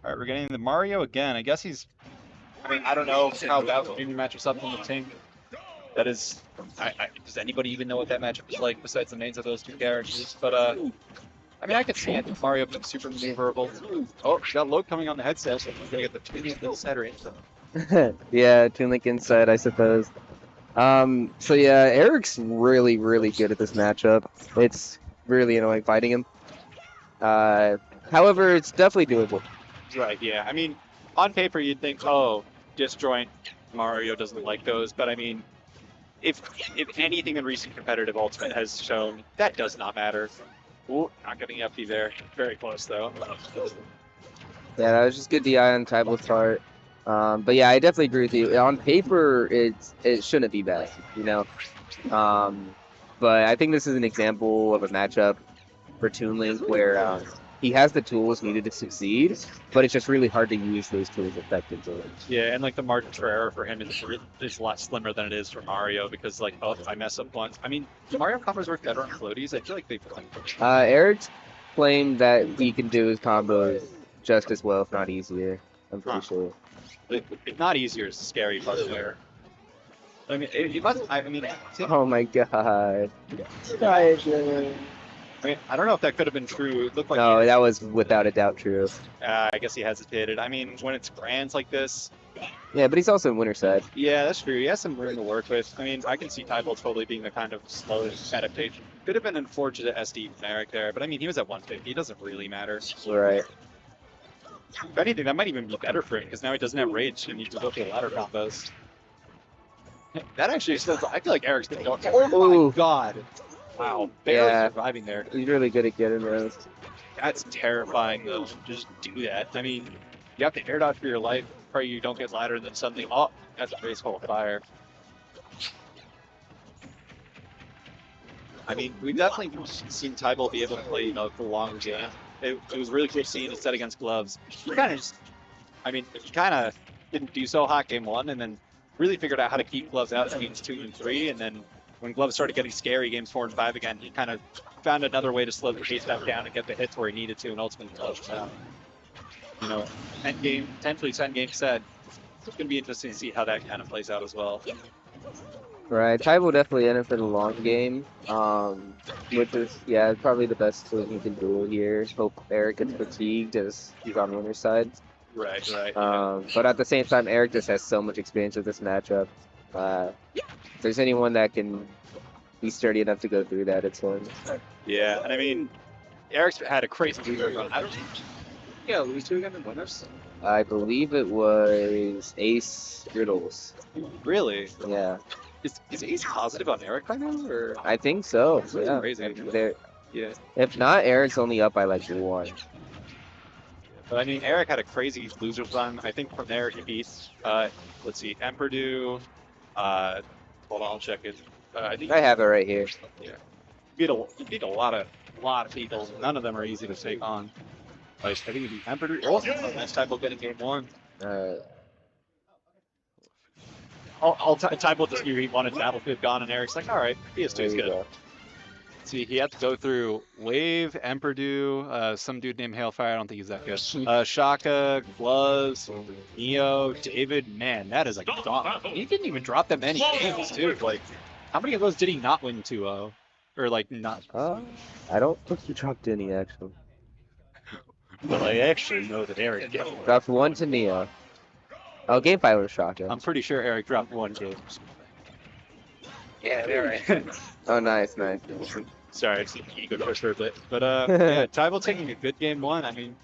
All right, we're getting the Mario again. I guess he's. I mean, I don't know how that Junior matches up in the team. That is. Does anybody even know what that matchup is like besides the names of those two characters? But I mean, I could see it. Mario being super maneuverable. Oh, got load coming on the headset. So he's gonna get the Toon Insider range. Yeah, Toon Link inside, I suppose. So yeah, Eric's really, really good at this matchup. It's really annoying fighting him. However, it's definitely doable. Right, yeah. I mean, on paper, you'd think, oh, disjoint, Mario doesn't like those. But I mean, if anything in recent competitive Ultimate has shown, that does not matter. Ooh, not getting FD there. Very close, though. Yeah, that was just good DI on Tybol's part. But yeah, I definitely agree with you. On paper, it shouldn't be bad, you know. But I think this is an example of a matchup for Toon Link where he has the tools needed to succeed, but it's just really hard to use those tools effectively. Yeah, and like the margin for error for him is a lot slimmer than it is for Mario because like, oh, if I mess up once. I mean, do Mario combos work better on floaties? I feel like they've Eric's claimed that he can do his combos just as well, if not easier. I'm pretty sure. If not easier, it's the scary part there. I mean, it must. I mean. Oh my god. I mean, I don't know if that could have been true. It looked like no, that was without a doubt true. I guess he hesitated. I mean, when it's grands like this. Yeah, but he's also in winner side. Yeah, that's true. He has some room to work with. I mean, I can see Tybol totally being the kind of slow adaptation. Could have been unfortunate SD from Eric there, but I mean, he was at 150. It doesn't really matter. Right. If anything, that might even be better for him because now he doesn't have rage and he can go for ladder combos. That actually says I feel like Eric's going. Oh my god! Wow, barely surviving there. He's really good at getting those. That's terrifying though. Just do that. I mean, you have to air dodge for your life. Pray you don't get ladder, then suddenly, oh, that's a graceful fire. I mean, we've definitely seen Tybol be able to play, the long game. It was really cool seeing it set against gloves. He kind of he kind of didn't do so hot game 1, and then really figured out how to keep gloves out in games 2 and 3, and then when gloves started getting scary games 4 and 5 again, he kind of found another way to slow the pace back down and get the hits where he needed to, and ultimately close them out. You know, 10 game, potentially 10 game set. It's going to be interesting to see how that kind of plays out as well. Right, Tybol definitely in it for the long game, which is, yeah, probably the best thing he can do here. Hope Eric gets fatigued as he's on winner's side. Right. But at the same time, Eric just has so much experience with this matchup. If there's anyone that can be sturdy enough to go through that, it's him. Yeah, and I mean, Eric's had a crazy loser run. I don't think, lose 2 again in winners? I believe it was Ace Riddles. Really? Yeah. Is Ace positive on Eric right now, or? I think so. Yeah. Crazy. Yeah. If not, Eric's only up by like 1. But I mean, Eric had a crazy loser run. I think from there he beat, let's see, Emperdu. Hold on, I'll check it. I think I have it right here. Yeah. He beat a lot of people. None of them are easy to take on. I think he beat Emperdu. Oh, nice Tybol getting game 1. Tybol this year he wanted Battlefield gone, and Eric's like, all right, PS2 is good. See, he had to go through Wave, Emperdu, some dude named Hailfire, I don't think he's that good. Shaka, Gloves, Neo, David, man, that is a gauntlet. He didn't even drop that many games, too. Like, how many of those did he not win 2-0? Or, like, not? I don't think he dropped any, actually. Well, I actually know that Eric dropped 1 to Neo. Oh, game 5 was Shaka. I'm pretty sure Eric dropped 1 game. Yeah, all right. Oh, nice. Sorry, it's an ego push for a bit. But, yeah, Tybol taking a good game 1. I mean...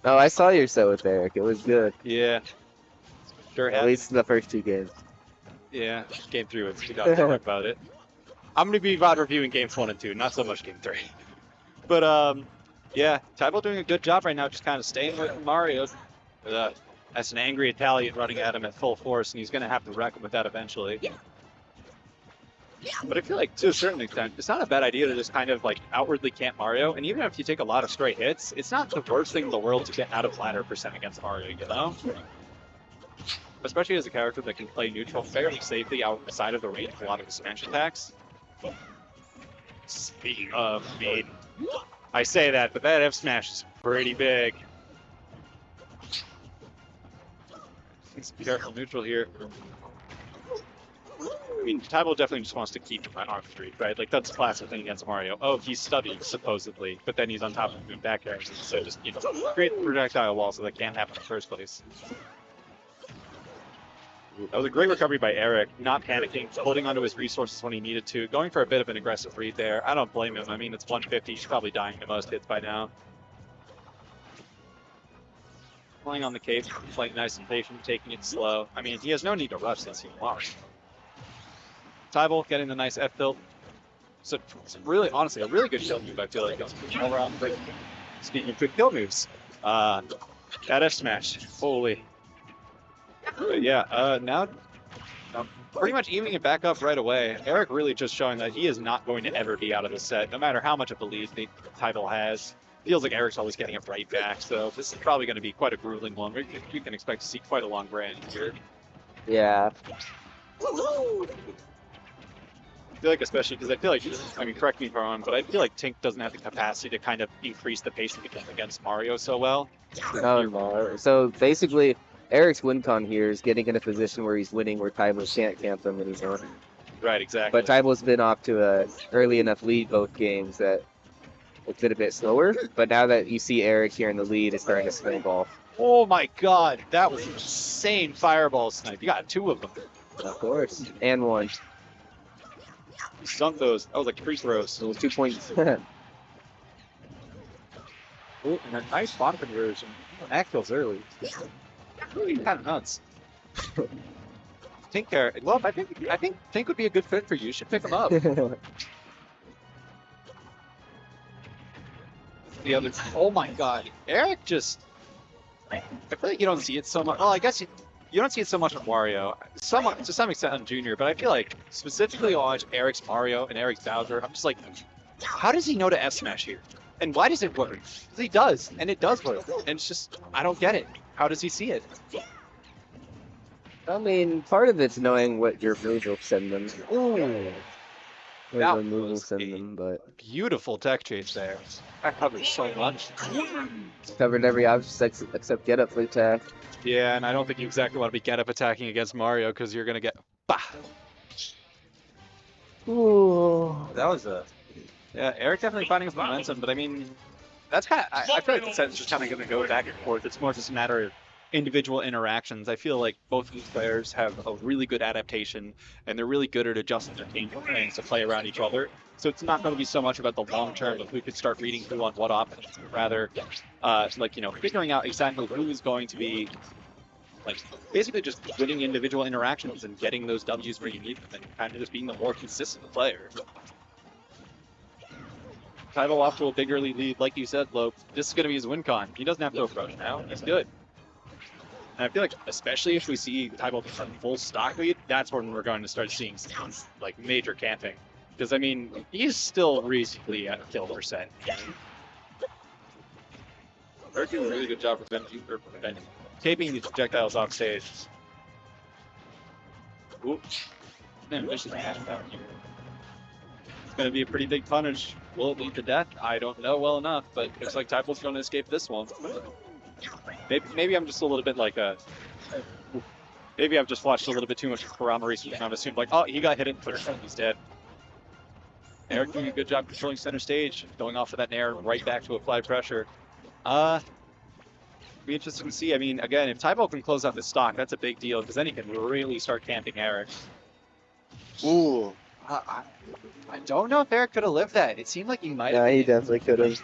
Oh, I saw your set with Eric. It was good. Yeah. Sure At least the first 2 games. Yeah, game 3 was too dark about it. I'm going to be VOD reviewing games 1 and 2, not so much game 3. But, yeah, Tybol doing a good job right now, just kind of staying with Mario. That's an angry Italian running at him at full force, and he's going to have to wreck him with that eventually. Yeah. But I feel like, to a certain extent, it's not a bad idea to just kind of, like, outwardly camp Mario. And even if you take a lot of straight hits, it's not the worst thing in the world to get out of ladder % against Mario, you know? Especially as a character that can play neutral fairly safely outside of the range of a lot of his smash attacks. Speaking of, I mean, I say that, but that F smash is pretty big. taking some careful neutral here. I mean, Tybol definitely just wants to keep an arm streak, right? Like, that's a classic thing against Mario. Oh, he's stubby, supposedly, but then he's on top of doing back airs. So just, you know, create the projectile wall so that can't happen in the first place. That was a great recovery by Eric, not panicking, holding onto his resources when he needed to, going for a bit of an aggressive read there. I don't blame him. I mean, it's 150. He's probably dying to most hits by now. Playing on the cape, playing nice and patient, taking it slow. I mean, he has no need to rush since he lost. Tybol getting the nice F tilt. So it's really, honestly, a really good kill move, I feel like. All around. Speaking of quick kill moves, that F smash, holy. But yeah, now pretty much evening it back up right away. Eric really just showing that he is not going to ever be out of the set, no matter how much of a lead the Tybol has. Feels like Eric's always getting it right back, so this is probably going to be quite a grueling one. We can expect to see quite a long brand here. Yeah. I feel like, especially because I feel like, I mean, correct me if I'm wrong, but I feel like Tink doesn't have the capacity to kind of increase the pace against Mario so well. Oh, no. So basically, Eric's win con here is getting in a position where he's winning where Tybol can't camp him anymore. Right, exactly. But Tybol's been off to a early enough lead both games that it's been a bit slower. But now that you see Eric here in the lead, it's starting to snowball. Oh my god, that was insane fireball snipe. You got 2 of them. Of course. And 1. You sunk those. That was like free throws. It was 2 points. Ooh, and a nice bottom conversion. Act kills early. Really kind of nuts. Tink there. Well, I think Tink would be a good fit for you. You should pick him up. The other. Oh my god, Eric just. I feel like you don't see it so much. Well, I guess you don't see it so much on Wario. Somewhat to some extent on Junior, but I feel like specifically on Eric's Mario and Eric's Bowser, I'm just like, how does he know to F smash here? And why does it work? Because he does, and it does work. And it's just, I don't get it. How does he see it? I mean, part of it's knowing what your move will send them. Ooh. What the move will send them, but Beautiful tech change there. That covers so much. covered every object except get up for attack. Yeah, and I don't think you exactly want to be get up attacking against Mario because you're gonna get bah. Ooh. That was a. Yeah, Eric definitely finding his momentum, but I mean, that's kind of. I feel like the set's just kind of gonna go back and forth. It's more just a matter of individual interactions. I feel like both of these players have a really good adaptation, and they're really good at adjusting their game plans to play around each other. So it's not going to be so much about the long term of who could start reading who on what offense, but rather, like, you know, figuring out exactly who is going to be, like, basically just winning individual interactions and getting those W's where you need them, and kind of just being the more consistent player. Tybol off to a big early lead, like you said, Lope. This is going to be his win con. He doesn't have to approach now. He's good. And I feel like, especially if we see Tybol get a full stock lead, that's when we're going to start seeing some, like, major camping. Because, I mean, he's still reasonably at kill percent. They're doing a really good job preventing taping these projectiles off stage. Oops. Man, vicious dash down here. It's going to be a pretty big punish. Will it lead to death? I don't know well enough, but looks like Tybol's going to escape this one. Maybe I'm just a little bit like a. Maybe I've just watched a little bit too much Kurama recently, and I've assumed like, oh, he got hit in first, he's dead. Eric doing a good job controlling center stage, going off of that nair right back to applied pressure. Be interesting to see. I mean, again, if Tybol can close out this stock, that's a big deal because then he can really start camping Eric. Ooh, I don't know if Eric could have lived that. It seemed like he might have. Yeah, he definitely could have.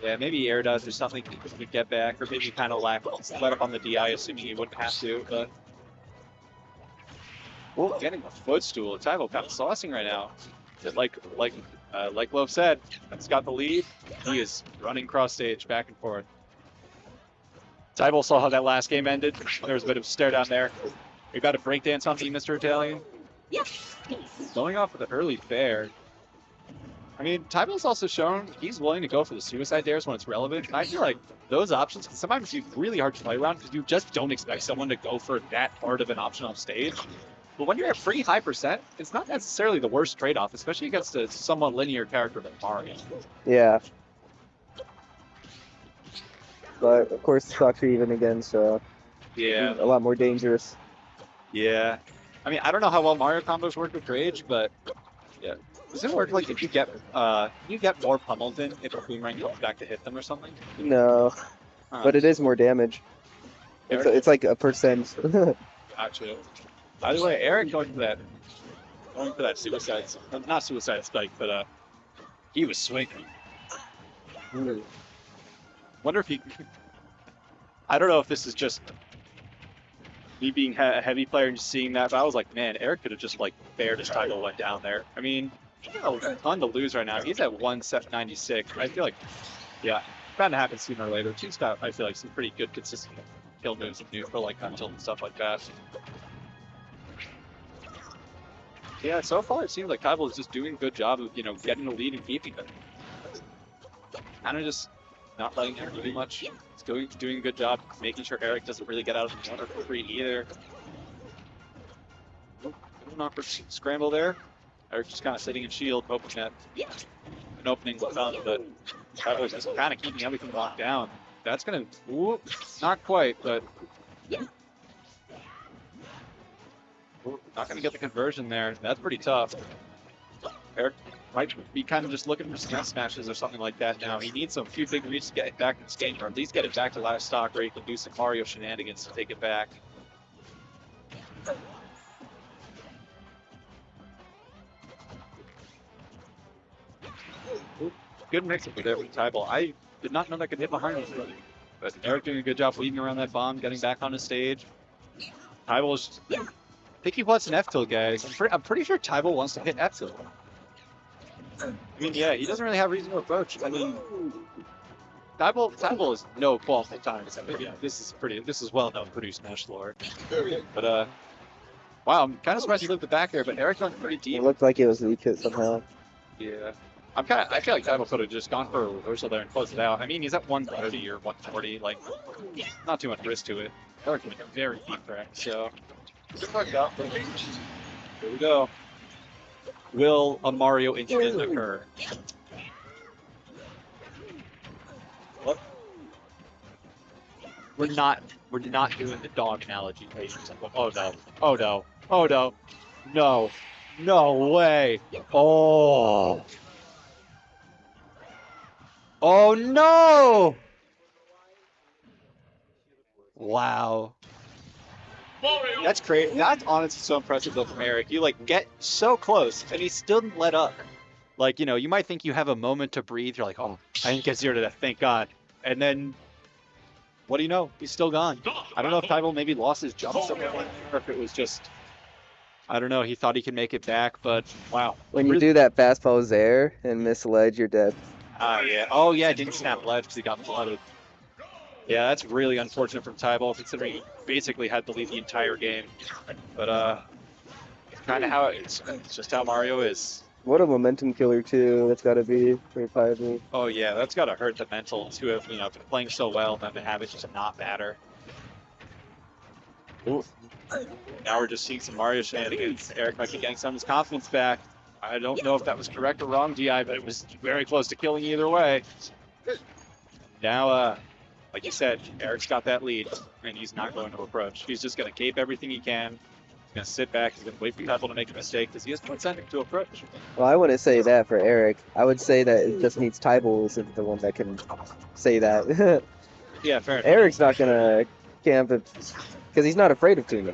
Yeah, maybe air does or something he could get back, or maybe kind of let up on the DI, assuming he wouldn't have to. But oh, getting a footstool. Tybol kind of saucing right now. Like Love said, that's got the lead. He is running cross stage back and forth. Tybol saw how that last game ended. There was a bit of stare down there. We got a breakdance on me, Mr. Italian. Going off with an early fair. I mean, Tybol's also shown he's willing to go for the suicide dares when it's relevant. And I feel like those options can sometimes be really hard to play around because you just don't expect someone to go for that hard of an option on stage. But when you're at pretty high percent, it's not necessarily the worst trade-off, especially against a somewhat linear character like Mario. Yeah. But of course, the stocks are even again, so Yeah. A lot more dangerous. Yeah. I mean, I don't know how well Mario combos work with Rage, but yeah. Does it work like if you get more pummeled in if a boomerang comes back to hit them or something? No, but it is more damage. It's like a percent. Actually. By the way, Eric going for that suicide, not suicide spike, but he was swinging. Wonder if he. I don't know if this is just me being a heavy player and just seeing that, but I was like, man, Eric could have just like bared his title went down there. I mean, he has a ton to lose right now. He's at 196. I feel like, yeah, bound to happen sooner or later. Toon's got, I feel like, some pretty good consistent kill moves and neutral, like until and stuff like that. Yeah, so far it seems like Tybol is just doing a good job of, getting the lead and keeping it. Kind of just not letting Eric do much. He's doing a good job making sure Eric doesn't really get out of the corner for free either. An awkward scramble there. Eric just kind of sitting in shield, hoping that an opening will come, but Tybol's just kind of keeping everything locked down. That's gonna, not quite, but not gonna get the conversion there. That's pretty tough. Eric might be kind of just looking for some smashes or something like that now. He needs a few big reads to get it back in this game, or at least get it back to last stock where he can do some Mario shenanigans to take it back. Good mix-up there with Tybol. I did not know that could hit behind him, but Eric doing a good job leading around that bomb, getting back on the stage. Tybol's, I think he wants an F-tilt, guys. I'm pretty sure Tybol wants to hit F-tilt. I mean, yeah, he doesn't really have reason to approach. I mean, Tybol is no quality time. But yeah, this is well known for Smash lore. But wow, I'm kind of surprised he lived the back there, but Eric went pretty deep. It looked like it was weak hit somehow. Yeah. I feel like Tybol could have just gone for a reversal there and closed it out. I mean, he's at 130 or 140, like, not too much risk to it. Eric can make a very deep threat, so. Good luck out. Here we go. Will a Mario incident occur? What? We're not doing the dog analogy, ladies and gentlemen. Oh no. Oh no. Oh no. No. No way. Oh. Oh no! Wow. That's crazy. That's honestly so impressive though from Eric. You like get so close and he still didn't let up. Like, you might think you have a moment to breathe. You're like, oh, I didn't get 0 to death, thank God. And then, what do you know? He's still gone. I don't know if Tybol maybe lost his jump somewhere, or if it was just, I don't know, he thought he could make it back, but wow. When you do that fast pose there and miss ledge, you're dead. Yeah. Oh, yeah, didn't snap ledge because he got flooded. Yeah, that's really unfortunate from Tybol, considering he basically had to lead the entire game. But, kind of how it's just how Mario is. What a momentum killer, too. That's got to be for Tybol. Oh, yeah, that's got to hurt the mental to have, been playing so well and then to have it just not matter. Ooh. Now we're just seeing some Mario shenanigans. Eric might be getting some of his confidence back. I don't know if that was correct or wrong, DI, but it was very close to killing either way. Now, like you said, Eric's got that lead, and he's not going to approach. He's just going to cape everything he can. He's going to sit back. He's going to wait for Tybol to make a mistake because he has no incentive to approach. Well, I wouldn't say that for Eric. I would say that it just needs Tybol isn't the one that can say that. Yeah, fair enough. Eric's not going to camp it because he's not afraid of Toon.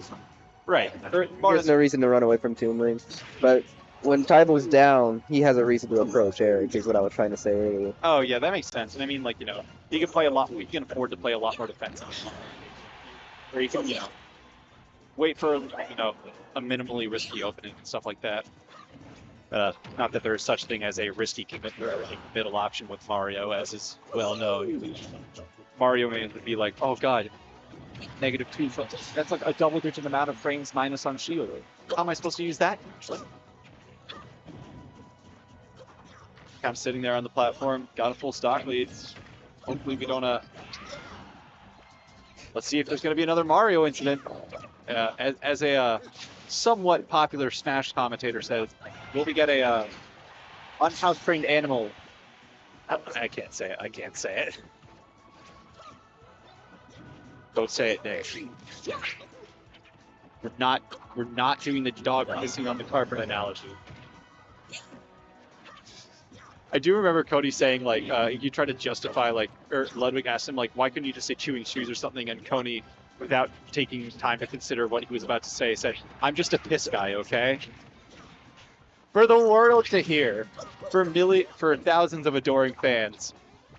Right. There's no reason to run away from Toon Lane. But when Tybol's down, he has a reason to approach Eric, is what I was trying to say earlier. Oh, yeah, that makes sense. And I mean, like, he can play a lot more, he can afford to play a lot more defensive. Or he can, wait for, a minimally risky opening and stuff like that. Not that there is such thing as a risky middle option with Mario, as is well known. Mario may be like, oh god, -2. That's like a double-digit amount of frames minus on shield. How am I supposed to use that? I'm sitting there on the platform, got a full stock lead. Hopefully we don't, let's see if there's going to be another Mario incident. As a somewhat popular Smash commentator says, will we get a unhouse-trained animal? I can't say it. Don't say it, Nick. We're not doing the dog pissing on the carpet analogy. I do remember Cody saying, like, you tried to justify, like, or Ludwig asked him, like, why couldn't you just say chewing shoes or something? And Coney, without taking time to consider what he was about to say, said, I'm just a piss guy, okay? For the world to hear, for thousands of adoring fans,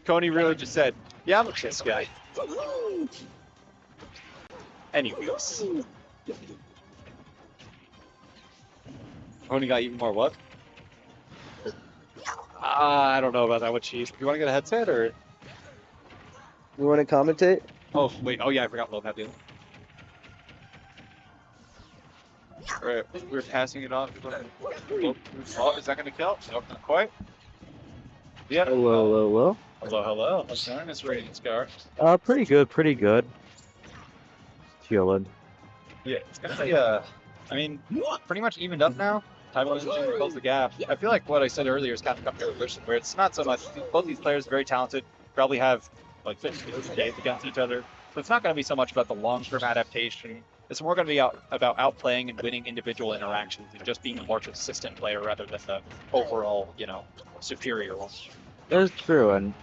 Coney really just said, yeah, I'm a piss guy. Anyways. Coney got even more what? I don't know about that one, Chief. You want to get a headset, or? You want to commentate? Oh, wait. Oh, yeah, I forgot about that deal. All right, we're passing it off. Oh, is that going to kill? Nope, not quite. Yeah. Hello. Hello. How's it going, Miss Radiant Scar? Pretty good, pretty good. Chilling. Yeah, it's going to be, I mean, pretty much evened up now. Tybol is going to close the gap. I feel like what I said earlier is kind of come to fruition, where it's not so much, both these players are very talented, probably have like 50 days against each other. So it's not going to be so much about the long-term adaptation. It's more going to be about outplaying and winning individual interactions and just being a more consistent player rather than the overall, superior one. That's true, and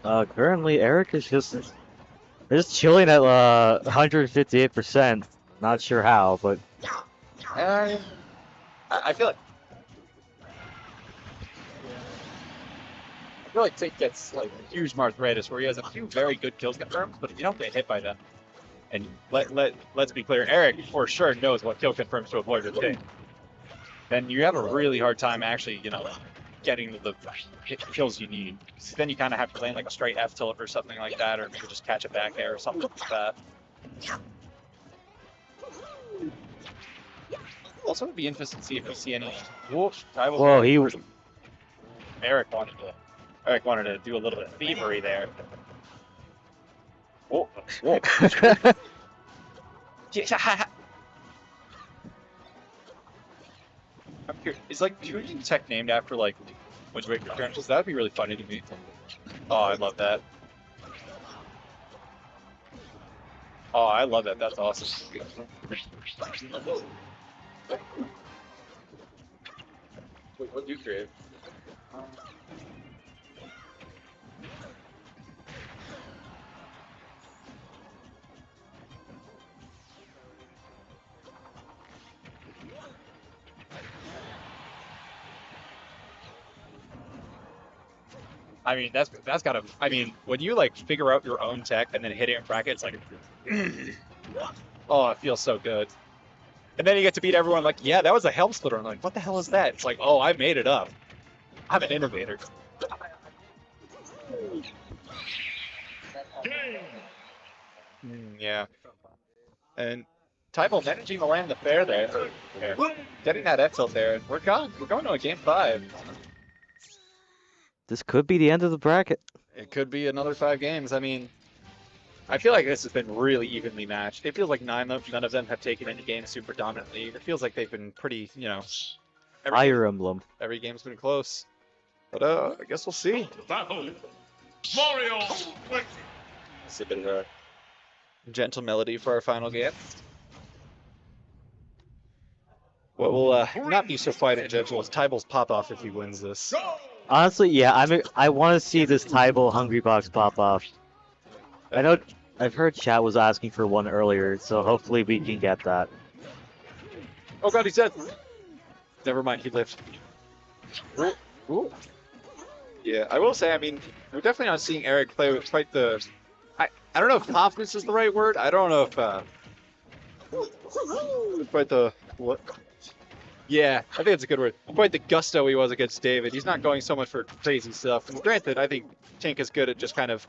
currently Eric is just chilling at 158%. Not sure how, but I feel like Tate gets like huge arthritis where he has a few very good kills confirmed, but if you don't get hit by them, and let's be clear, Eric for sure knows what kill confirms to avoid with Tate, then you have a really hard time actually, getting the kills you need. Then you kind of have to land like a straight F tilt or something like that, or maybe just catch it back air or something like that. Also, it'd be interesting to see if we see any. Whoa, Eric wanted to do a little bit of thievery there. Whoa. I'm curious. Is like Toon tech named after like Wind Waker characters? That'd be really funny to me. Oh, I love that. Oh, I love that. That's awesome. Wait, what do you create? I mean, that's gotta. I mean, when you like figure out your own tech and then hit it in brackets, like, oh, it feels so good. And then you get to beat everyone like, yeah, that was a helm splitter. I'm like, what the hell is that? It's like, oh, I made it up. I'm an innovator. Yeah. And Tybol managing to land the fair there. Getting that F tilt there. We're going to a game 5. this could be the end of the bracket. It could be another 5 games. I mean, I feel like this has been really evenly matched. It feels like none of them have taken any games super dominantly. It feels like they've been pretty, Fire Emblem. every game's been close. But I guess we'll see. Mario! It's a bit of a gentle melody for our final game. What will not be so quiet and gentle is Tybol's pop-off if he wins this. Honestly, yeah, I want to see this Tybol Hungry Box pop off. I know I've heard chat was asking for one earlier, so hopefully we can get that. Oh god, he's dead! Never mind, he lived. Ooh. Ooh. Yeah, I will say, I mean, we're definitely not seeing Eric play with quite the... I don't know if confidence is the right word. I don't know if... quite the... What? Yeah, I think it's a good word. Quite the gusto he was against David. He's not going so much for crazy stuff. And granted, I think Tink is good at just kind of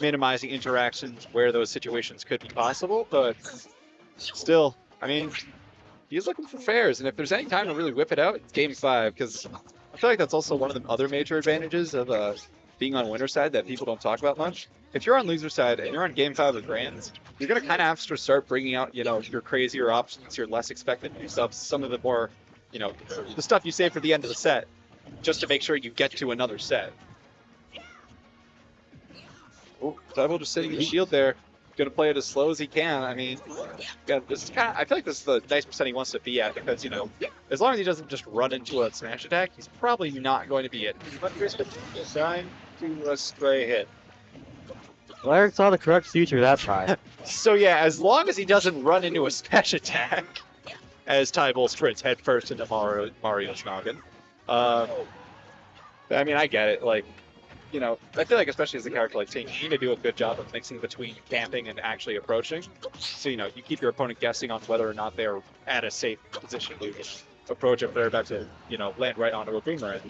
minimizing interactions where those situations could be possible, but still, I mean, he's looking for fairs, and if there's any time to really whip it out, it's game 5, because I feel like that's also one of the other major advantages of being on winner side that people don't talk about much. If you're on loser side and you're on game 5 of Grands, you're going to kind of have to start bringing out, your crazier options, your less expected new subs, some of the more, the stuff you save for the end of the set, just to make sure you get to another set. Oh, Tybol just sitting in the shield there. gonna play it as slow as he can. I mean, this is kind of. I feel like this is the nice percent he wants to be at because as long as he doesn't just run into a smash attack, he's probably not going to be it. But here's the sign to a stray hit. Well, Eric saw the correct future that time. So yeah, as long as he doesn't run into a smash attack, as Tybol sprints headfirst into Mario's noggin. I mean, I get it. Like, I feel like especially as a character like Tink, you need to do a good job of mixing between camping and actually approaching. So, you keep your opponent guessing on whether or not they're at a safe position to approach if they're about to, land right onto a boomerang.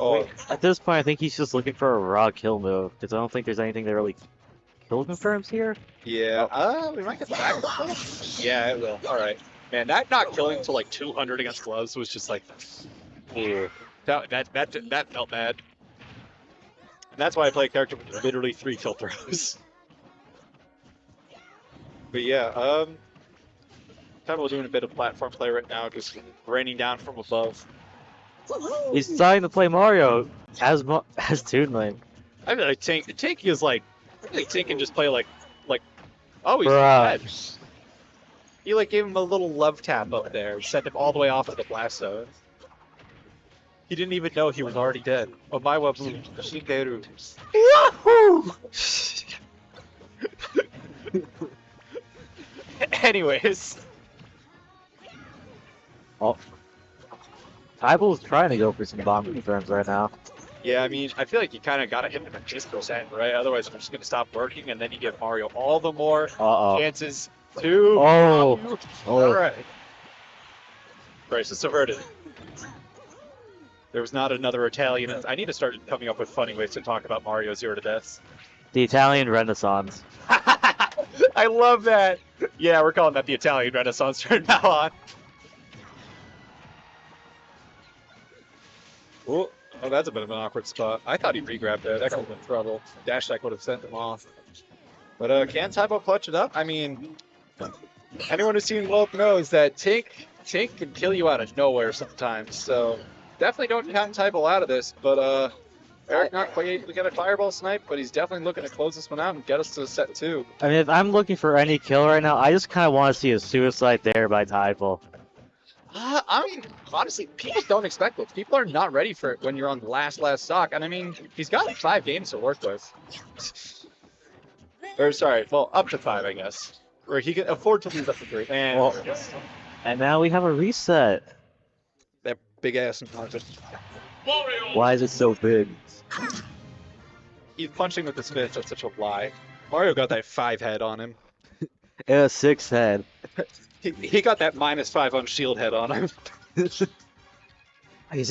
Oh, At this point, I think he's just looking for a raw kill move, because I don't think there's anything that really kill confirms here. yeah. We might get back. Yeah, it will. All right. Man, that not killing to like 200 against gloves was just like, that felt bad. And that's why I play a character with literally 3 kill throws. But yeah, Tybol doing a bit of platform play right now, just raining down from above. He's starting to play Mario as Toon Lane. I feel like Tink is like, I think Tink can just play like, oh, he's Bruh. dead. He like gave him a little love tap up there, sent him all the way off to the blast zone. He didn't even know he was already dead. Oh my wabu, Shigeru. Wahoo! Anyways. Oh. Tybol's trying to go for some bomb confirms right now. Yeah, I mean, I feel like you kind of got to hit him at this percent, right? Otherwise, I'm just going to stop working, and then you give Mario all the more Uh-oh. chances to... Oh. All right. Crisis averted. There was not another Italian. I need to start coming up with funny ways to talk about Mario Zero to Deaths. The Italian Renaissance. I love that. Yeah, we're calling that the Italian Renaissance from now on. Oh, that's a bit of an awkward spot. I thought he'd re-grab there. That could have been trouble. Dash attack would have sent him off. But can Tybol clutch it up? I mean, anyone who's seen Lope knows that Tink can kill you out of nowhere sometimes. So definitely don't count Tybol out of this. But Eric not quite able to get a fireball snipe, but he's definitely looking to close this one out and get us to set 2. I mean, if I'm looking for any kill right now, I just kind of want to see a suicide there by Tybol. I mean, honestly, people don't expect it. People are not ready for it when you're on the last stock. And I mean, he's got like 5 games to work with. Or sorry, well, up to 5, I guess. Where he can afford to lose up to 3. And Well, and now we have a reset. that big ass punch. Mario. Why is it so big? He's punching with his fist. That's such a lie. Mario got that 5 head on him. And a 6 head. He got that -5 on shield head on him. Is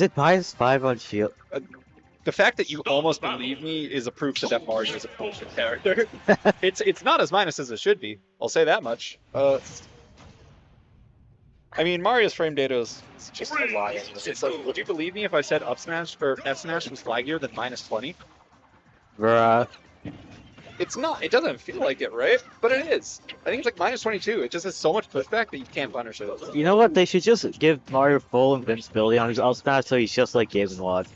it -5 on shield? The fact that you almost believe me is a proof that Mario is a bullshit character. It's not as minus as it should be. I'll say that much. I mean, Mario's frame data is just a lie. It's like, would you believe me if I said up smash or F smash was flaggier than -20? Bruh. It's not. It doesn't feel like it, right? But it is. I think it's like -22. It just has so much pushback that you can't punish it. You know what? They should just give Mario full invincibility on his up smash so he's just like Gabe and Watch.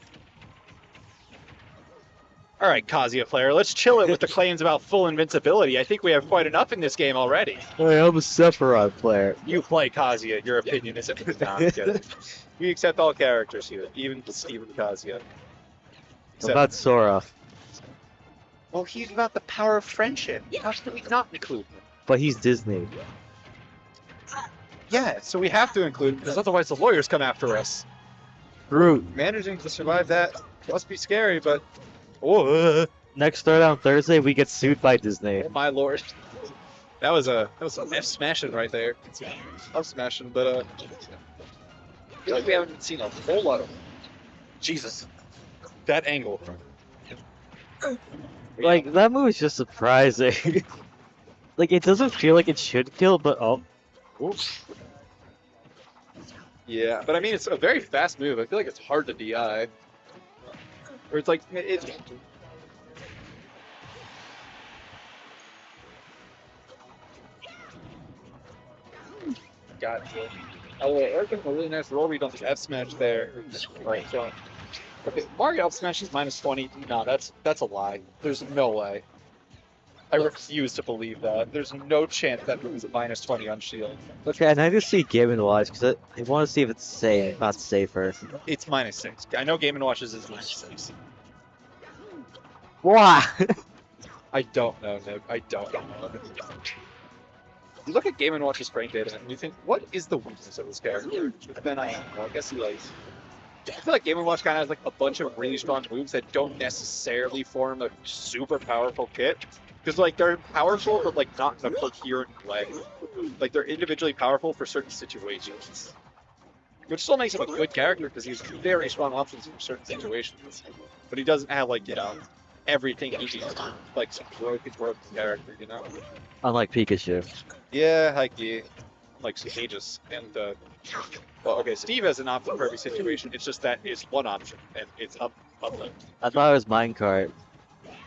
All right, Kazuya player, let's chill it with the claims about full invincibility. I think we have quite enough in this game already. Hey, I'm a Sephiroth player. You play Kazuya. Your opinion isn't good. We accept all characters here, even Steven Kazuya. What Except- about Sora? Well, he's about the power of friendship. How can we not include him? But he's Disney. Yeah, so we have to include him because otherwise the lawyers come after us. Groot. Managing to survive that must be scary, but oh Next Throwdown Thursday, we get sued by Disney. my lord, that was some F smashing right there. F smashing, but I feel like we haven't seen a whole lot of. Jesus, that angle. Like, that move is just surprising. Like, it doesn't feel like it should kill, but oh. Oops. Yeah, but I mean, it's a very fast move. I feel like it's hard to DI. Or it's like, God. Oh, wait, Eric got a really nice roll read on the F smash there. Right, so. Okay, Mario F smash is -20. No, that's a lie. There's no way. I refuse to believe that. There's no chance that move is a -20 on shield. Okay, and I just see Game & Watch because I want to see if it's safe, not safer. It's -6. I know Game & Watches is -6. Why? I don't know, Nick. I don't know. You look at Game & Watch's strength data and you think, what is the weakness of this character? Then I guess he like. I feel like Game & Watch kind of has like a bunch of really strong moves that don't necessarily form a super powerful kit. Because like they're powerful, but like not in a coherent way. Like they're individually powerful for certain situations. Which still makes him a good character because he's very strong options for certain situations. But he doesn't have like, you know, everything he needs. Like some broken character, you know? Unlike Pikachu. Yeah, Heike. Like Aegis and well, okay, Steve has an option for every situation. It's just that is one option, and it's up. I thought it was Minecart.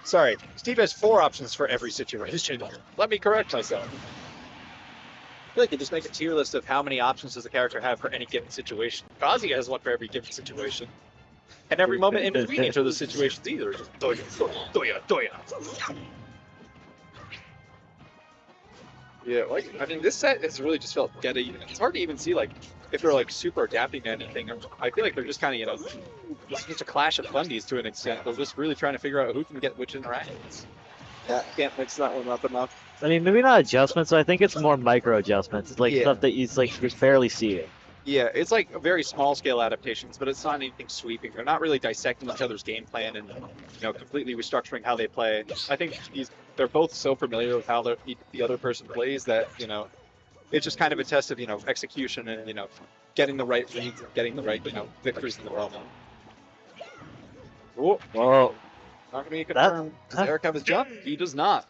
Sorry, Steve has 4 options for every situation. Let me correct myself. I feel like you just make a tier list of how many options does the character have for any given situation. Kazi has one for every given situation. And every moment in between each of those situations either. Doya. Yeah, like, I mean, this set has really just felt dead even. It's hard to even see, like, if they're, like, super adapting to anything. I feel like they're just kind of, you know, just a clash of fundies to an extent. They're just really trying to figure out who can get which interactions. Yeah, can't mix that one up enough. I mean, maybe not adjustments. I think it's more micro adjustments. It's like Yeah. stuff that you like you barely see it. Yeah, it's like very small scale adaptations, but it's not anything sweeping. They're not really dissecting each other's game plan and, you know, completely restructuring how they play. I think they're both so familiar with how the other person plays that, you know, it's just kind of a test of, you know, execution and, you know, getting the right reads, getting the right, you know, victories in the moment. Oh, Whoa. not gonna be confirmed. Does Eric have his jump? He does not.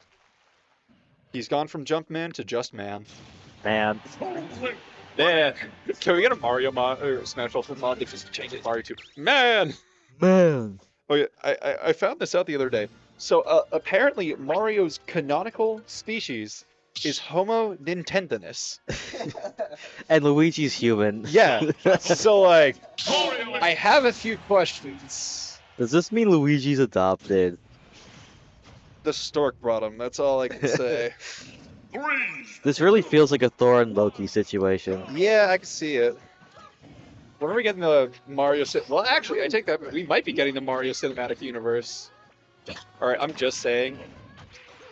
He's gone from jump man to just man. Man. Man, can we get a Mario mod or Smash Ultimate mod that just changes Mario to man? Man. Oh yeah, I found this out the other day. So apparently Mario's canonical species is Homo Nintendonus. And Luigi's human. Yeah. So like, I have a few questions. Does this mean Luigi's adopted? The stork brought him. That's all I can say. This really feels like a Thor and Loki situation. Yeah, I can see it. When are we getting the Mario? Well, actually, I take that. We might be getting the Mario Cinematic Universe. All right, I'm just saying.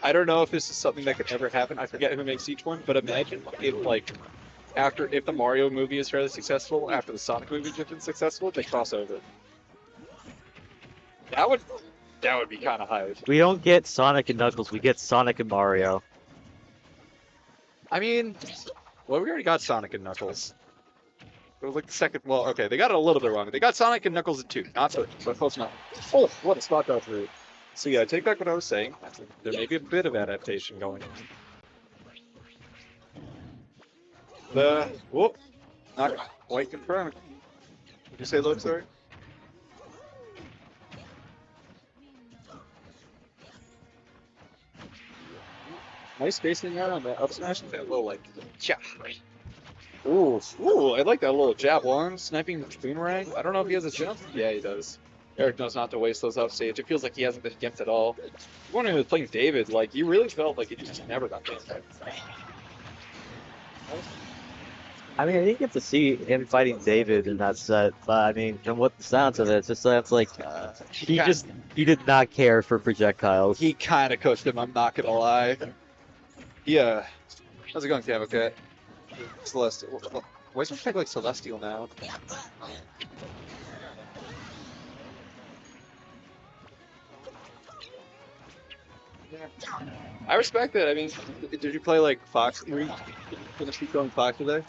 I don't know if this is something that could ever happen. I forget who makes each one, but imagine if, like, if the Mario movie is fairly successful, after the Sonic movie has been successful, they cross over. That would be kind of hype. We don't get Sonic and Knuckles, we get Sonic and Mario. I mean, well, we already got Sonic and Knuckles. It was like the second. Well, okay, they got it a little bit wrong. They got Sonic and Knuckles in 2, not 3, but close enough. Oh, what a spot dodge route. So yeah, take back what I was saying. There may be a bit of adaptation going on. Whoop, not quite confirmed. Did you say load, sorry? Nice spacing there on the up smash. That little like, yeah. Ooh, I like that little jab one sniping the boomerang. I don't know if he has a jump. Yeah, he does. Eric knows not to waste those up stage. It feels like he hasn't been gimped at all. When he was playing David, like you really felt like he just never got gimped. I mean, I didn't get to see him fighting David in that set, but I mean, from what the sounds of it, it's just that's like he did not care for projectiles. He kind of coached him. I'm not gonna lie. Yeah. How's it going, Cavacat? Celestial. Why is my tag like Celestial now? I respect it. I mean, did you play like Fox? Were you gonna keep going Fox today?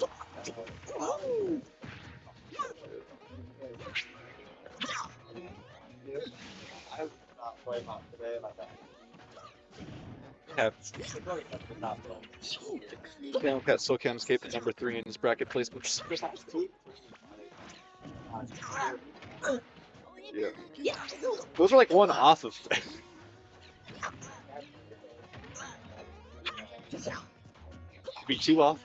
Yeah. Cavacat still can't escape at number 3 in his bracket placement. Yeah. Those are like one off of. Be 2 off.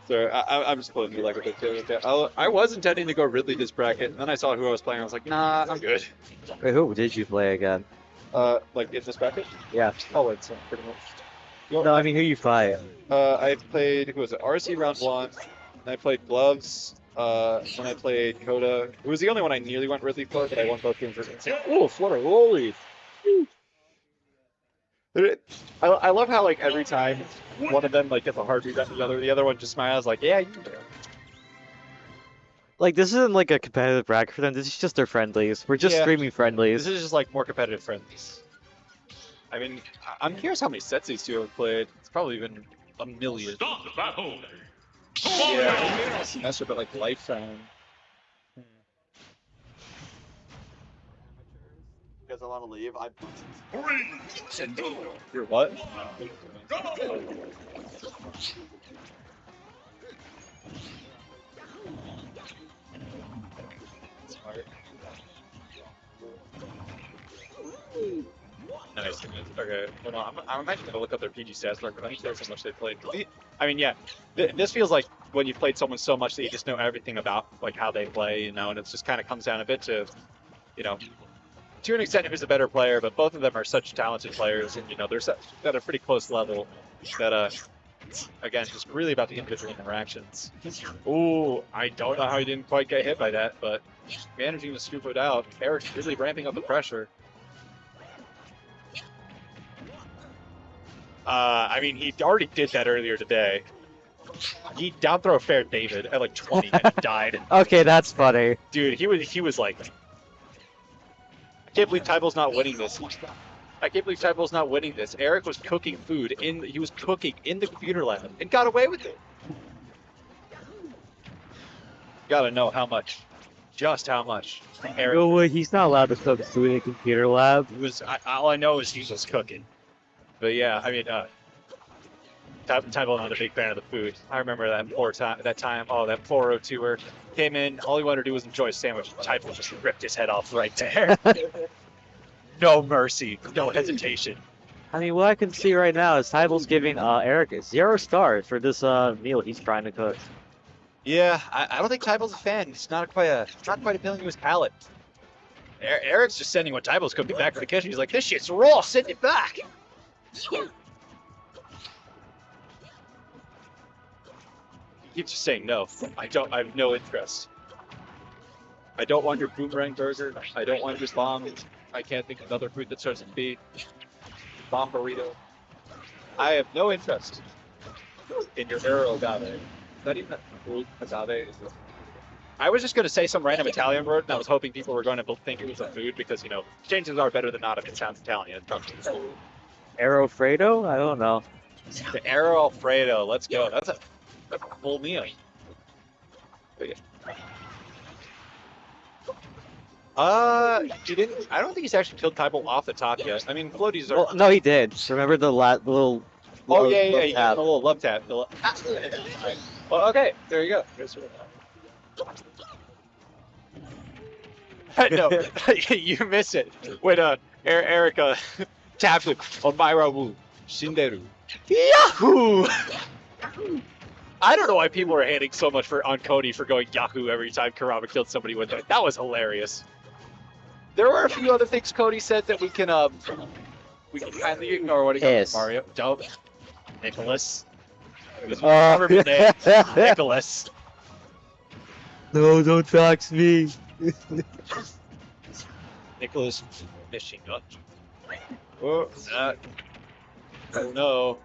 So I'm just pulling you like a bit too. Okay. I was intending to go Ridley this bracket, and then I saw who I was playing. I was like, nah, I'm good. Wait, who did you play again? Like in this bracket? Yeah. Oh, it's pretty much. No, I mean who you fight. I played, who was it? RC round one. And I played Gloves. Then I played Coda. It was the only one I nearly went Ridley for, but I won both games. Oh, Flutter, holy! I love how like every time one of them like gets a hard beat after the other one just smiles like, yeah, you can do it. Like this isn't like a competitive bracket for them. This is just their friendlies. We're just Yeah. streaming friendlies. This is just like more competitive friendlies. I mean, I'm curious how many sets these two have played. It's probably been a million. Start the battle. Yeah, Wario. maybe not a semester, but like lifetime. You guys want to leave? I'm. 3, 2, You're what? go. Nice. Okay. Hold on. I'm actually gonna look up their PG stats real quick. I'm curious how much they played. I mean, yeah. This feels like when you've played someone so much that you just know everything about like how they play, you know, and it just kind of comes down a bit to, you know, to an extent who's a better player. But both of them are such talented players, and you know, they're at a pretty close level that again, just really about the individual interactions. Ooh, I don't know how he didn't quite get hit by that, but managing to scoop it out. Eric's really ramping up the pressure. I mean, he already did that earlier today. He down throw fair David at like 20 and he died. Okay, that's funny. Dude, he was like, I can't believe Tybol's not winning this. I can't believe Tybol's not winning this. Eric was cooking food he was cooking in the computer lab and got away with it. Gotta know how much, just how much. Eric No way, he's not allowed to cook food in a computer lab. was. All I know is he was cooking. But yeah, I mean, Tybol not a big fan of the food. I remember that time. Oh, that 402er came in. All he wanted to do was enjoy a sandwich. Tybol just ripped his head off right there. No mercy, no hesitation. I mean, what I can see right now is Tybol's giving Eric 0 stars for this meal he's trying to cook. Yeah, I don't think Tybol's a fan. It's not quite appealing to his palate. Eric's just sending what Tybol's cooking back to the kitchen. He's like, this shit's raw. Send it back. He keeps just saying no. I have no interest. I don't want your boomerang burger. I don't want your bomb. I can't think of another food that starts with B. Bomb burrito. I have no interest in your arrow agave. Is that even a food? Agave? I was just going to say some random Italian word, and I was hoping people were going to think it was a food because, you know, chances are better than not if it sounds Italian. Arrow Fredo? I don't know. The Arrow Alfredo, let's go. That's a full meal. He didn't. I don't think he's actually killed Tybol off the top yet. I mean, floaties are. Well, no, he did. Remember the little. Oh yeah, little he got tab? a little love tap. Well, okay, there you go. No, you miss it when Erica taps it on Myra Shinderu. Yahoo! I don't know why people are hating so much on Cody for going Yahoo every time Kurama killed somebody with it. That was hilarious. There were a few other things Cody said that we can kindly ignore. What he Yes. Mario. Don't. Nicholas. His Oh. honorable name. Nicholas. No, don't dox me. Nicholas fishing up. Oh, oh no.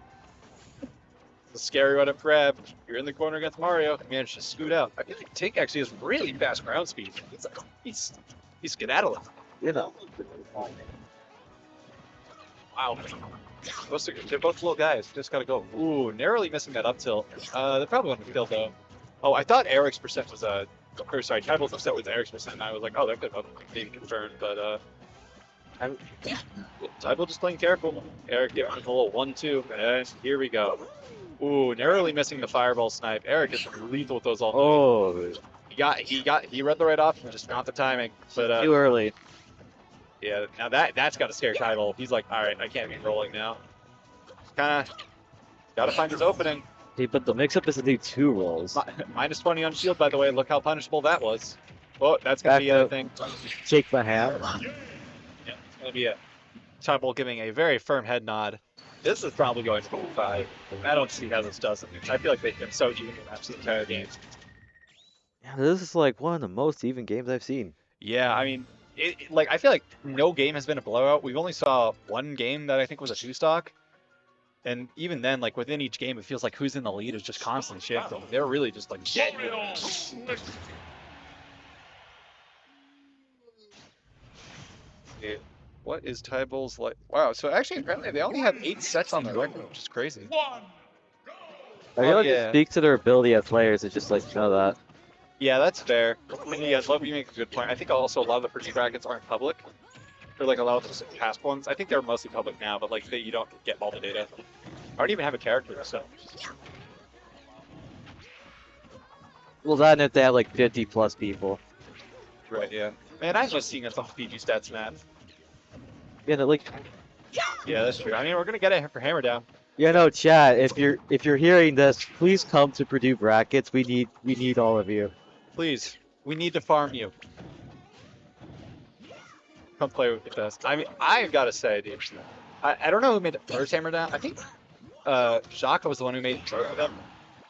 It's a scary one up grab. You're in the corner against Mario. He managed to scoot out. I feel like Tink actually has really fast ground speed. He's skedaddling. You know. Wow. They're both little guys. Just gotta go. Ooh, narrowly missing that up tilt. They probably want to kill though. Oh, I thought Eric's percent was or sorry, Tybol's percent was Eric's percent. And I was like, oh, that could have been confirmed, but Tybol just playing careful. Eric giving him a little 1-2, and here we go. Ooh, narrowly missing the fireball snipe. Eric is lethal with those all. Oh, He read the right option, just not the timing. But too early. yeah, now that's got to scare Tybol. He's like, all right, I can't be rolling now. Kind of got to find his opening. Hey, but the mix-up is to do 2 rolls. Minus 20 on shield, by the way. Look how punishable that was. Oh, that's going to be a thing. Shake my hand. Yeah, it's going to be a Tybol giving a very firm head nod. This is probably going to 5. I don't see how this doesn't. I feel like they've been so even match the entire game. Yeah, this is like one of the most even games I've seen. Yeah, I mean, like I feel like no game has been a blowout. We've only saw one game that I think was a 2-stock. And even then, like within each game, it feels like who's in the lead is just constantly shifting. They're really just like. Yeah. What is Tybol's like? Wow. So actually, apparently, they only have 8 sets on their record, which is crazy. I feel like it speaks to their ability as players. It's just like, you know that. Yeah, that's fair. Yeah, love you make a good point. I think also a lot of the first brackets aren't public. They're like a lot of the past ones. I think they're mostly public now, but like you don't get all the data. I don't even have a character, so. Well, that and if they have like 50 plus people. Right. Yeah. Man, I'm just seeing us on PG stats, man. Yeah, no, like. Yeah, that's true. I mean, we're gonna get it for Hammer Down. Yeah, no, chat. If you're hearing this, please come to Purdue brackets. We need all of you. Please, we need to farm you. Come play with us. I mean, I've got to say, dude, I don't know who made the first Hammer Down. I think Jaka was the one who made both of them.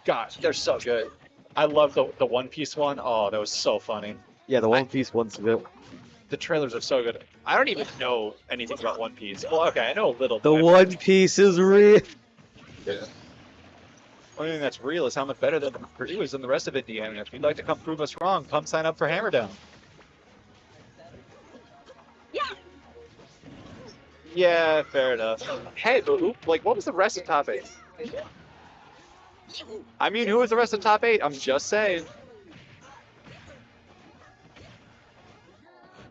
Gosh, they're so good. I love the One Piece one. Oh, that was so funny. Yeah, the One Piece one's good. The trailers are so good. I don't even know anything about One Piece. Well, okay, I know a little. The One Piece is real. Yeah. Only thing that's real is how much better than Purdue is than the rest of Indiana. If you'd like to come prove us wrong, come sign up for Hammer Down. Yeah, fair enough. Hey, but like, what was the rest of top 8? I mean, who was the rest of top 8? I'm just saying.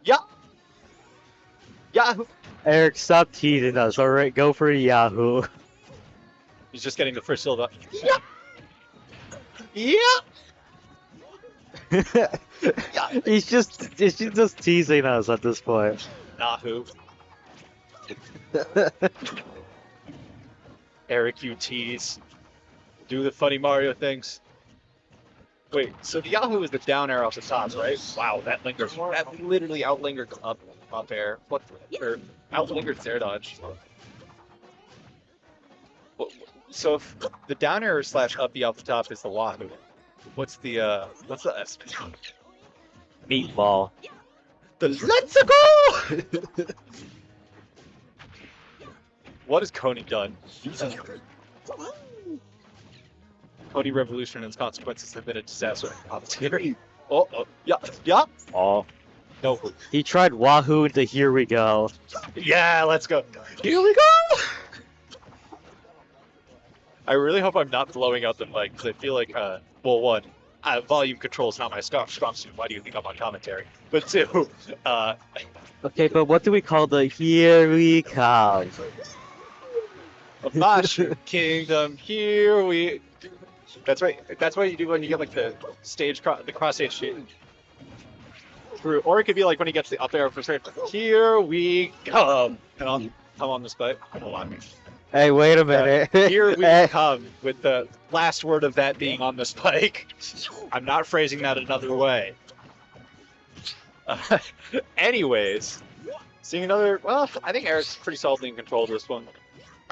Yeah. Yahoo. Eric, stop teasing us. All right, go for Yahoo. He's just getting the first silver. Yeah. Yeah. He's just teasing us at this point. Yahoo. Eric, you tease. Do the funny Mario things. Wait, so the Yahoo is the down arrow off the top, right? Wow, that lingers. That literally outlingered up air. What? Or outlingered air dodge. So if the down arrow slash uppy off the top is the Wahoo, what's the S? Meatball. The Let's Go! What has Coney done? Coney Revolution and its consequences have been a disaster. Oh, yeah, yeah. Oh. No. He tried Wahoo into Here We Go. Yeah, let's go. Here we go! I really hope I'm not blowing out the mic, because I feel like, well, one, volume control is not my strong suit. Why do you think I'm on commentary? But two, Okay, but what do we call the Here We Come? Mushroom Kingdom, here we... That's right. That's what you do when you get, like, the stage, the cross-stage shit. True. Or it could be like when he gets the up arrow for straight. Here we come. And I'll come on this bite. Hold on. Hey, wait a minute. Here we come with the last word of that being on the spike. I'm not phrasing that another way. Anyways, seeing another. Well, I think Eric's pretty solidly in control of this one.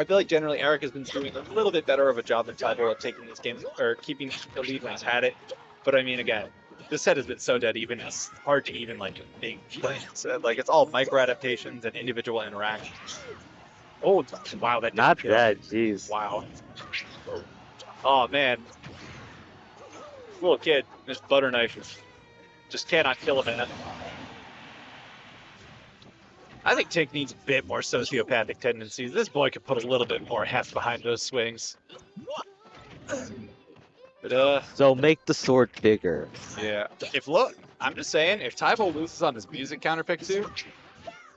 I feel like generally Eric has been doing a little bit better of a job than Tybol at taking this game or keeping the lead when he's had it. But I mean, again, this set has been so dead even. It's hard to even like make plans. Like it's all micro adaptations and individual interactions. Oh wow, that Not didn't kill. bad, jeez. Wow. Oh man. Little kid, this butter knife just cannot kill him, man. I think Tink needs a bit more sociopathic tendencies. This boy could put a little bit more heft behind those swings. But So make the sword bigger. yeah. I'm just saying, if Tybol loses on his music counterpick too,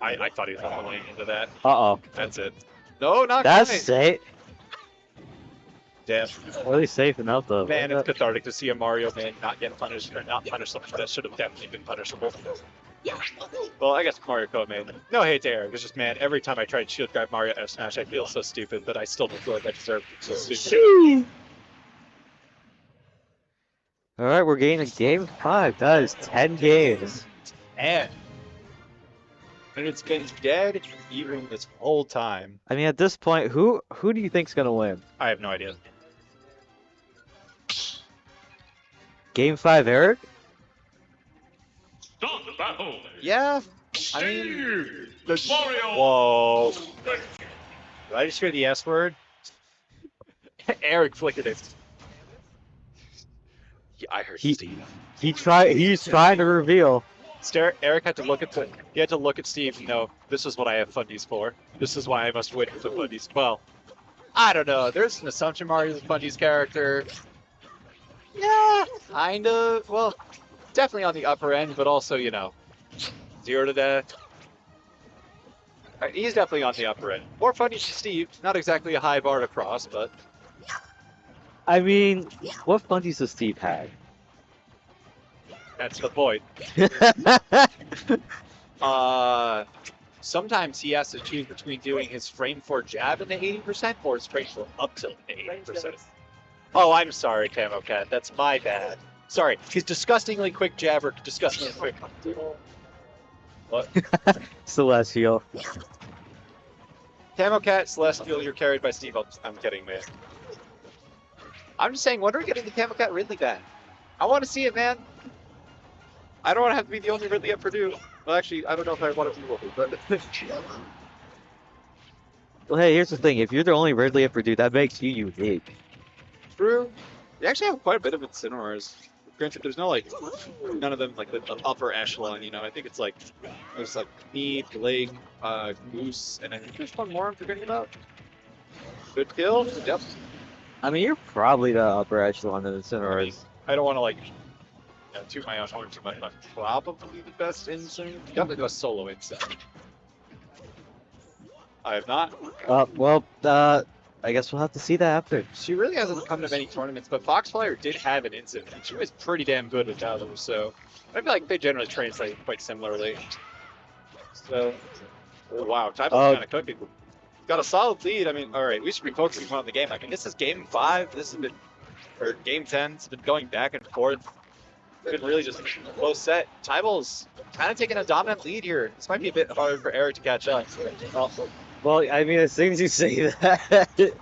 I thought he was going into that. Uh-oh. That's it. No, not That's quite. safe. Damn. Really safe enough, though. Man, it's cathartic to see a Mario man not get punished or not punish something that should have definitely been punishable. Well, I guess Mario Kart man. No hate to Eric. It's just, man, every time I try to shield grab Mario F Smash, I feel so stupid, but I still don't feel like I deserve it. So stupid. All right, we're getting a game 5. That is 10 games. And it's been dead even this whole time. I mean, at this point, who do you think's gonna win? I have no idea. Game 5, Eric? Start the battle. Yeah, I mean, Steve, Mario. whoa. Did I just hear the S word? Eric flickered it. Yeah, I heard Steve. He's trying to reveal. Eric had to look at he had to look at Steve and know this is what I have fundies for. This is why I must win for the fundies. Well, I don't know. There's an assumption Mario's a fundies character. Yeah, kind of. Well, definitely on the upper end, but also, you know, 0 to death. He's definitely on the upper end. More fundies than Steve. Not exactly a high bar to cross, but I mean, what fundies does Steve have? that's the point. Sometimes he has to choose between doing his frame 4 jab in the 80% or his frame 4 up tilt in the 80%. Oh, I'm sorry, Camo Cat. That's my bad. Sorry, his disgustingly quick jab or disgustingly quick up tilt. What? Celestial. Camo Cat, Celestial, you're carried by Steve. I'm kidding, man. I'm just saying, when are we getting the Camo Cat Ridley back? I want to see it, man. I don't want to have to be the only Ridley at Purdue. Well, actually, I don't know if I want to be Ridley, but... Well, hey, here's the thing. If you're the only Ridley at Purdue, that makes you unique. True. They actually have quite a bit of incinerators. Granted, there's no, like, none of them, like, the upper echelon, you know? I think it's, like, there's, like, Need, Blake, Goose, and I think there's one more I'm forgetting about. Good kill. Yep. I mean, you're probably the upper echelon of the Incinerators. I don't want to, like, toot my own horn too much, but probably the best insane. Definitely do a solo insane. I have not. I guess we'll have to see that after. She really hasn't come to many tournaments, but Foxflyer did have an incident, and she was pretty damn good with Tybol, so I feel like they generally translate quite similarly. So, oh, wow, Tybol's kind of cooking. Got a solid lead. I mean, all right, we should be focusing on the game. I mean, this is game 5. This has been, or game 10. It's been going back and forth. It's been really just a close set. Tybol's kind of taking a dominant lead here. This might be a bit hard for Eric to catch up. Well, I mean, as soon as you say that...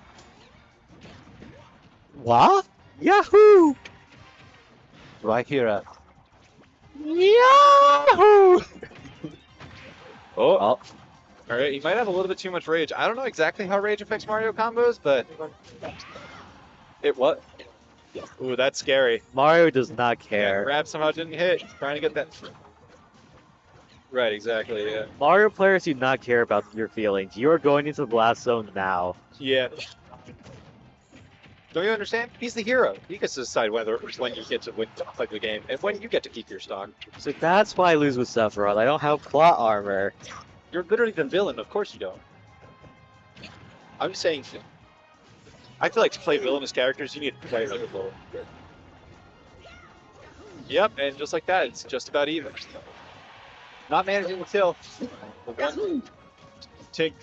What? Yahoo! Do I hear a... Yahoo! Oh. All right, he might have a little bit too much rage. I don't know exactly how rage affects Mario combos, but... What? Ooh, that's scary. Mario does not Yeah, care. grab somehow didn't hit. Trying to get that... Right, exactly, yeah. Mario players do not care about your feelings. You are going into the blast zone now. Yeah. Don't you understand? He's the hero. He gets to decide when you get to play the game, and when you get to keep your stock. So that's why I lose with Sephiroth. I don't have plot armor. You're literally the villain. Of course you don't. I'm just saying... I feel like to play villainous characters, you need to play like a villain. Yep, and just like that, it's just about even. Not managing the kill. Take.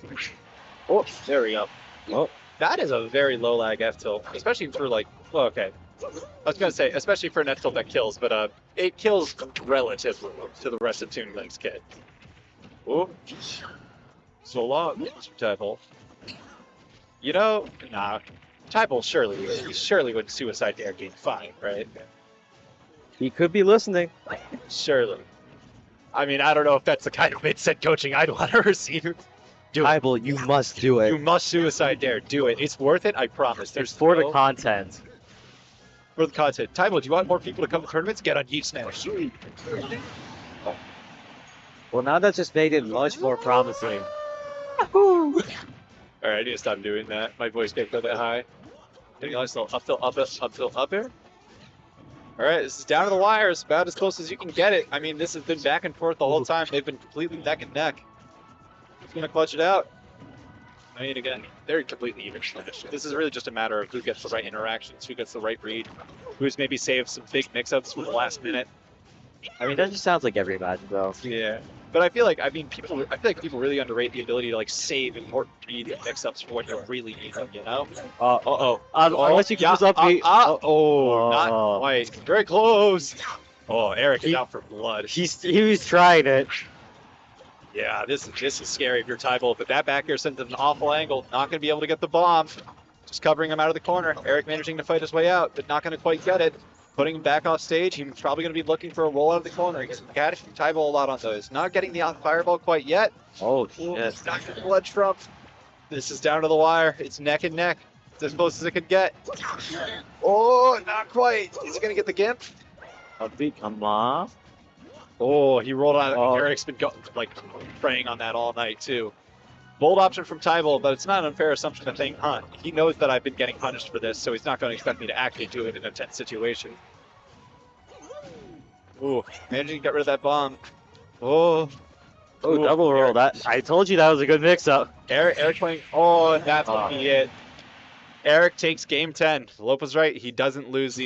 Oh, there we go. Oh, that is a very low lag F tilt, especially for like. Well, okay. I was gonna say, especially for an F tilt that kills, but it kills relative to the rest of Toon Link's kit. Oh, so long, Mr. Tybol. You know, nah. Tybol surely would suicide dare game 5, right? He could be listening. Surely. I mean, I don't know if that's the kind of mid-set coaching I'd want to receive. Do it. Tybol, you must do it. You must suicide dare. Do it. It's worth it. I promise. There's for the content. For the content. Tybol, do you want more people to come to tournaments? Get on Yeet Smash. Well, now that just made it much more promising. Alright, I need to stop doing that. My voice can't go that high. Getting a nice little up air. Alright, this is down to the wire. It's about as close as you can get it. I mean, this has been back and forth the whole time. They've been completely neck and neck. Who's going to clutch it out? I mean, again, they're completely even. This is really just a matter of who gets the right interactions, who gets the right read, who's maybe saved some big mix-ups for the last minute. I mean, that just sounds like every match, though. Yeah. But I feel like people really underrate the ability to like save important read mix-ups for when you really need them. You know? Unless you keep this up, not Oh. quite. Very close. Oh, Eric is out for blood. he was trying it. Yeah, this is scary if you're Tybol, but that back air sends an awful angle. Not going to be able to get the bomb. Just covering him out of the corner. Eric managing to fight his way out, but not going to quite get it. Putting him back off stage. He's probably going to be looking for a roll out of the corner. He's catching Tybol a lot on those. Not getting the fireball quite yet. Oh Ooh, shit! not getting the ledge trump. This is down to the wire. It's neck and neck. It's as close as it could get. Oh, not quite. Is he going to get the gimp? Come on. Oh, he rolled on it. Oh. Eric's been preying on that all night, too. Bold option from Tybol, but it's not an unfair assumption to think, he knows that I've been getting punished for this, so he's not going to expect me to actually do it in a tense situation. Ooh, managing to get rid of that bomb. Oh. Oh, Ooh, double roll. Eric. That I told you that was a good mix-up. Eric playing. Oh, and that's what he hit. Eric takes game 10. Lope was right. He doesn't lose the